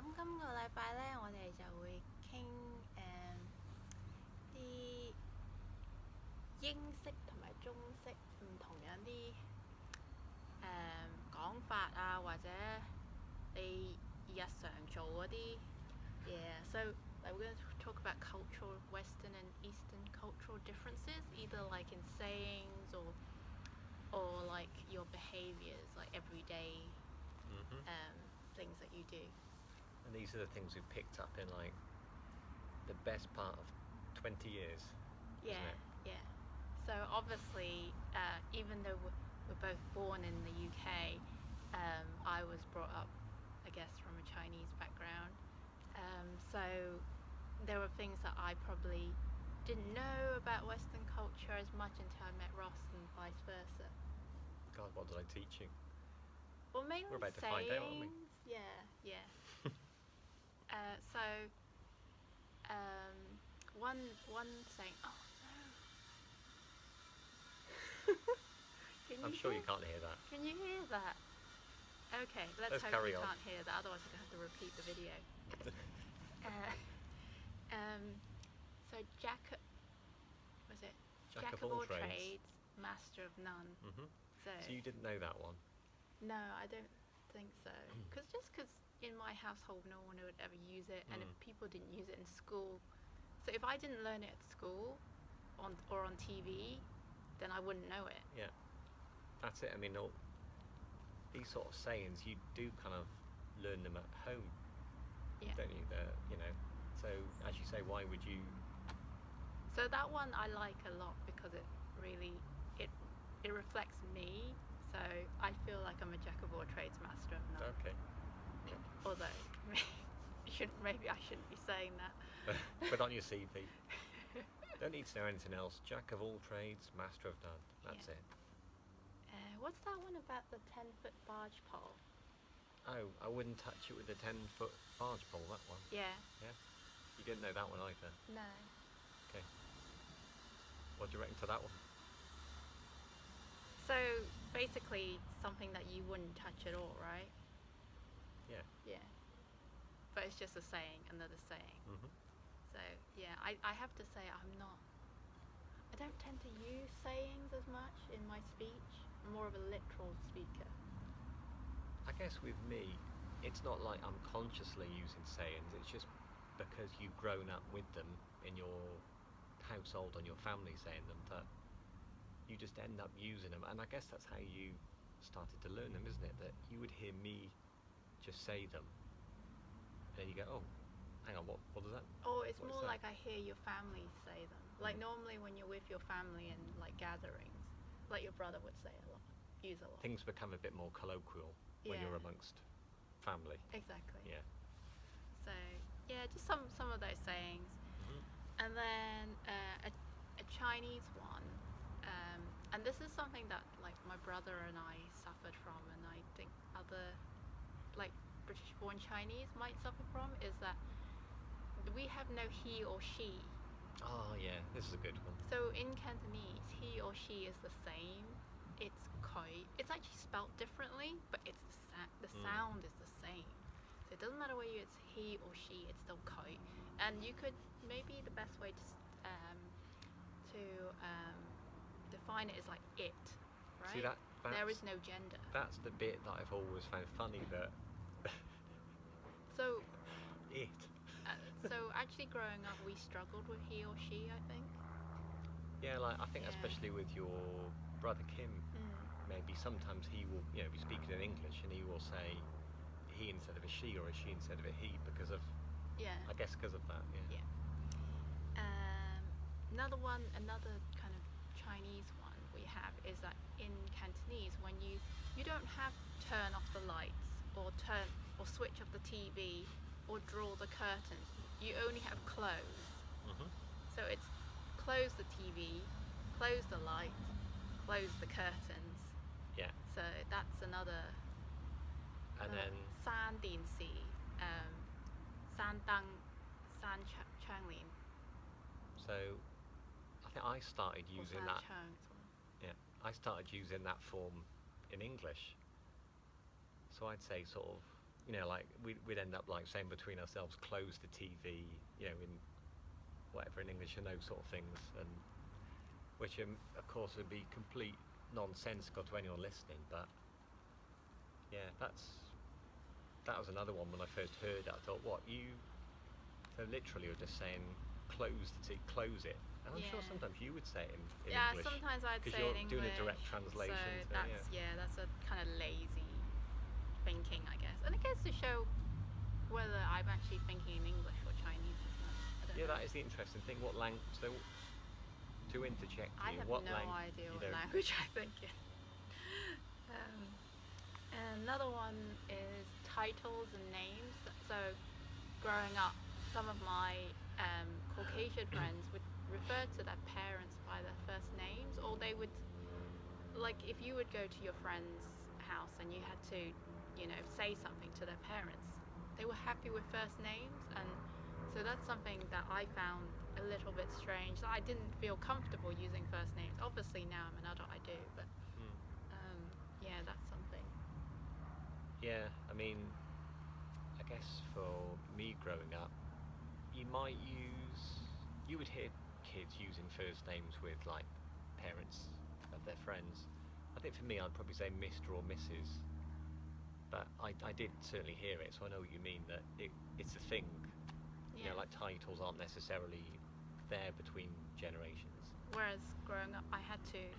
咁今個禮拜咧，我哋就會傾啲英式同埋中式唔同樣啲講法啊，或者你日常做嗰啲嘢。So like we're going to talk about cultural Western and Eastern cultural differences, either like in sayings or like your behaviors, like everyday things that you do. And these are the things we've picked up in like the best part of 20 years. Yeah. So obviously, even though we're both born in the UK, I was brought up, I guess, from a Chinese background. So there were things that I probably didn't know about Western culture as much until I met Ross, and vice versa. God, what did I teach you? Well, mainly We're about to sayings. find out, aren't we? Yeah. One saying. Oh no. I'm sure you can't hear that. Can you hear that? Okay, let's hope carry you on. can't hear that. Otherwise, I'm gonna have to repeat the video. So Jack of all trades, master of none. Mm-hmm. So you didn't know that one? No, I don't think so. Because in my household, no one would ever use it, and if people didn't use it in school, so if I didn't learn it at school, or on TV, then I wouldn't know it. Yeah, that's it. I mean, these sort of sayings, you do kind of learn them at home, don't you? So as you say, why would you? So that one I like a lot because it really it reflects me. So I feel like I'm a jack of all trades, master of none. Okay. Although maybe I shouldn't be saying that. Put on your CV. Don't need to know anything else. Jack of all trades, master of none. That's it. What's that one about the 10-foot barge pole? Oh, I wouldn't touch it with a 10-foot barge pole, that one. Yeah. You didn't know that one either? No. Okay. What do you reckon to that one? So basically something that you wouldn't touch at all, right? Yeah. But it's just a saying, another saying. Mm-hmm. So yeah, I have to say I don't tend to use sayings as much in my speech. I'm more of a literal speaker. I guess with me, it's not like I'm consciously using sayings, it's just because you've grown up with them in your household and your family saying them, that you just end up using them. And I guess that's how you started to learn them, isn't it? That you would hear me just say them, and then you go, oh, hang on, what is that? Or it's more like I hear your family say them. Like normally when you're with your family in like gatherings, like your brother would say a lot, use a lot. Things become a bit more colloquial when you're amongst family. Exactly. Yeah. So yeah, just some of those sayings. And then a Chinese one, and this is something that like my brother and I suffered from, and I think other like British born Chinese might suffer from, is that we have no he or she. Oh yeah, this is a good one. So in Cantonese, he or she is the same. It's koi. It's actually spelt differently, but it's the sound is the same. So it doesn't matter whether it's he or she, it's still koi. And you could, maybe the best way to define it is like it, right? See, there is no gender. That's the bit that I've always found funny, that so it. So actually growing up we struggled with he or she, I think. Yeah, like I think especially with your brother Kim, maybe sometimes he will, be speaking in English and he will say he instead of a she, or a she instead of a he, because of I guess because of that. Another kind of Chinese one we have is that in Cantonese, when you don't have turn off the lights or switch off the TV or draw the curtains, you only have close. So it's close the TV, close the light, close the curtains. Yeah. So that's another. And then 三電視, 三燈, 三窗簾. So I think I started using that. Yeah, I started using that form in English. So I'd say sort of like we'd end up like saying between ourselves, close the TV, in whatever in English and those sort of things, and which of course would be complete nonsensical to anyone listening. But yeah, that was another one when I first heard that. I thought, what you? So literally, you're just saying close it. And I'm sure Yeah. sometimes you would say it in Yeah, English sometimes I'd because say you're in doing a English. direct translation. So So that's a kind of lazy thinking, I guess. And it gets to show whether I'm actually thinking in English or Chinese sometimes. I don't yeah, know. that is the interesting thing. What language? So to interject I you, have what no language? idea You what don't. language I think in. Um, and another one is titles and names. So growing up, some of my Caucasian friends would refer to their parents by their first names, or they would, like, if you would go to your friend's house and you had to, say something to their parents, they were happy with first names. And so that's something that I found a little bit strange. I didn't feel comfortable using first names. Obviously, now I'm an adult, I do, but Hmm. yeah, that's something. Yeah, I mean, I guess for me growing up, you would hear kids using first names with like parents of their friends. I think for me, I'd probably say Mr. or Mrs. But I did certainly hear it, so I know what you mean. That it's a thing. Yeah. Like titles aren't necessarily there between generations. Whereas growing up,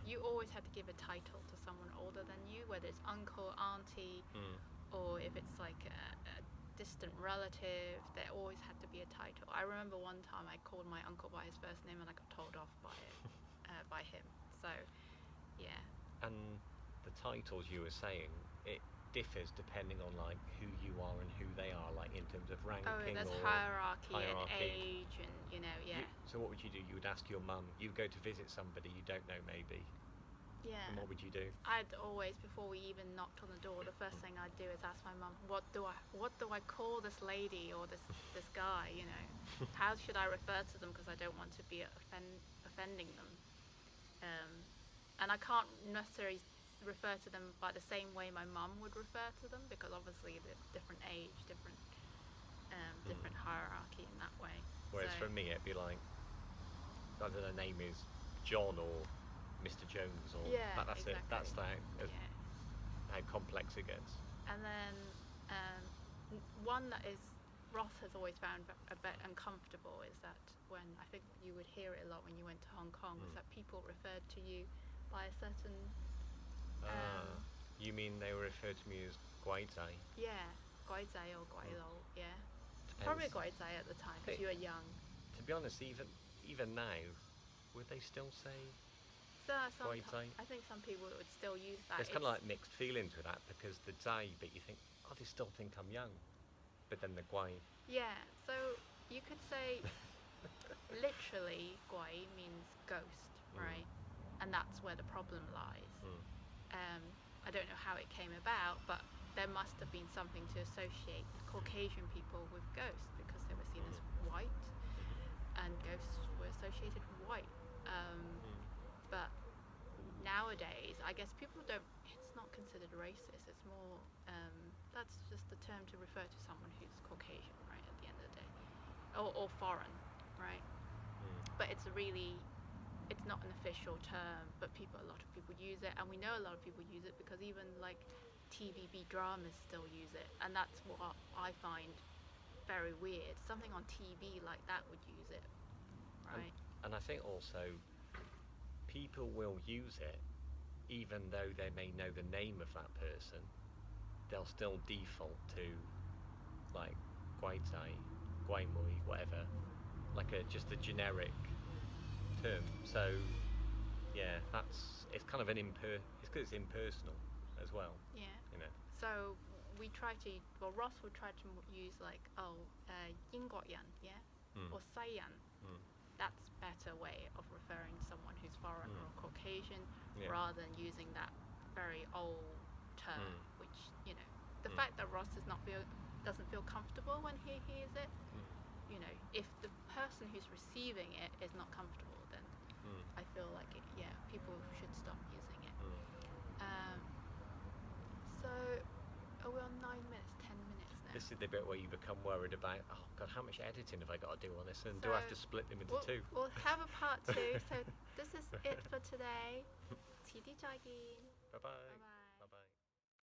you always had to give a title to someone older than you, whether it's uncle, auntie, Mm. or if it's like a distant relative, there always had to be a title. I remember one time I called my uncle by his first name and I got told off by him. So, yeah. And the titles you were saying, it differs depending on like who you are and who they are, like in terms of ranking Oh, there's or hierarchy and hierarchy. age and, yeah. So what would you do? You would ask your mum. You would go to visit somebody you don't know, maybe. Yeah. And what would you do? I'd always, before we even knocked on the door, the first thing I'd do is ask my mum, what do I call this lady or this guy? How should I refer to them, because I don't want to be offending them. And I can't necessarily refer to them by the same way my mum would refer to them, because obviously the different age, different hierarchy in that way. Whereas So, for me, it'd be like either their name is John or Mr. Jones, or yeah, that's exactly. it. That's Yeah. how complex it gets. And then one that is Ross has always found a bit uncomfortable is that when, I think you would hear it a lot when you went to Hong Kong, is that people referred to you by a certain You mean they were referred to me as Gwei Zai? yeah, Gwei or Gwei Lo, yeah. Depends. Probably Gwei at the time because you were young. To be honest, even now, would they still say So Gwei Zai? I think some people would still use that. There's kind of like mixed feelings with that, because the Zai bit you think, oh, they still think I'm young, but then the Gwei. Yeah, so you could say literally Gwei means ghost, right? And that's where the problem lies. I don't know how it came about, but there must have been something to associate Caucasian people with ghosts, because they were seen as white, and ghosts were associated with white. But nowadays, I guess people don't. It's not considered racist. It's more. That's just the term to refer to someone who's Caucasian, right? At the end of the day, or foreign, right? But it's not an official term, but a lot of people use it, and we know a lot of people use it because even like TVB dramas still use it, and that's what I find very weird. Something on TV like that would use it, right? And I think also people will use it even though they may know the name of that person. They'll still default to like Gwei Zai, Gwei Mui, whatever, like just a generic term. So yeah, it's kind of it's because it's impersonal as well. Yeah. So Ross would try to use like, Yin Guo Yan, yeah, or Sai Yan. That's better way of referring to someone who's foreign or Caucasian, rather than using that very old term, which the fact that Ross doesn't feel comfortable when he hears it. If the person who's receiving it is not comfortable, then I feel like people should stop using it. So are we on 9 minutes, 10 minutes this is the bit where you become worried about, oh God, how much editing have I got to do on this, and do I have to split them into two? We'll have a part 2. So this is it for today. 遲啲再見. Bye bye. Bye bye. Bye bye.